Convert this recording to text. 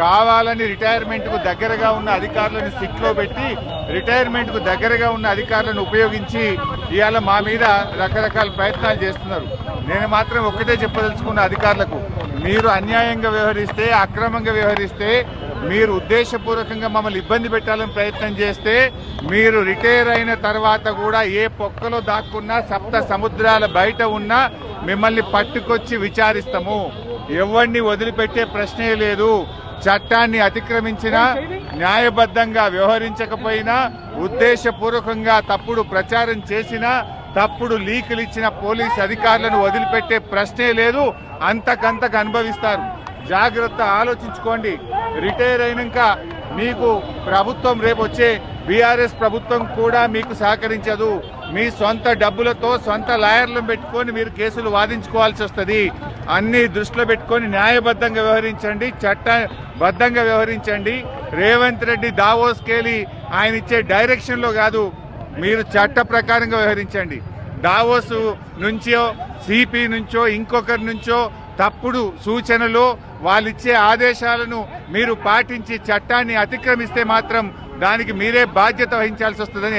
కావాలని రిటైర్మెంట్ కు దగ్గరగా ఉన్న అధికారులను సిట్లో పెట్టి రిటైర్మెంట్ కు దగ్గరగా ఉన్న అధికారులను ఉపయోగించి ఇవాళ మా మీద రకరకాల ప్రయత్నాలు చేస్తున్నారు. నేను మాత్రం ఒక్కటే చెప్పదలుచుకున్న అధికారులకు, మీరు అన్యాయంగా వ్యవహరిస్తే, అక్రమంగా వ్యవహరిస్తే, మీరు ఉద్దేశపూర్వకంగా మమ్మల్ని ఇబ్బంది పెట్టాలని ప్రయత్నం చేస్తే, మీరు రిటైర్ అయిన తర్వాత కూడా ఏ పొక్కలో దాక్కున్నా, సప్త సముద్రాల బయట ఉన్నా మిమ్మల్ని పట్టుకొచ్చి విచారిస్తాము. ఎవరిని వదిలిపెట్టే ప్రశ్నే లేదు. చట్టాన్ని అతిక్రమించినా, న్యాయబద్ధంగా వ్యవహరించకపోయినా, ఉద్దేశపూర్వకంగా తప్పుడు ప్రచారం చేసినా, తప్పుడు లీకులు ఇచ్చిన పోలీస్ అధికారులను వదిలిపెట్టే ప్రశ్నే లేదు. అంతకంతకు అనుభవిస్తారు. జాగ్రత్త, ఆలోచించుకోండి. రిటైర్ అయినాక మీకు ప్రభుత్వం రేపు వచ్చే బీఆర్ఎస్ ప్రభుత్వం కూడా మీకు సహకరించదు. మీ సొంత డబ్బులతో సొంత లాయర్లను పెట్టుకొని మీరు కేసులు వాదించుకోవాల్సి వస్తుంది. అన్ని దృష్టిలో పెట్టుకొని న్యాయబద్ధంగా వ్యవహరించండి, చట్టబద్ధంగా వ్యవహరించండి. రేవంత్ రెడ్డి దావోస్కెళ్ళి ఆయన ఇచ్చే డైరెక్షన్లో కాదు, మీరు చట్ట ప్రకారంగా వ్యవహరించండి. దావోస్ నుంచో, సిపి నుంచో, ఇంకొకరి నుంచో తప్పుడు సూచనలు, వాళ్ళిచ్చే ఆదేశాలను మీరు పాటించి చట్టాన్ని అతిక్రమిస్తే మాత్రం దానికి మీరే బాధ్యత వహించాల్సి వస్తుందని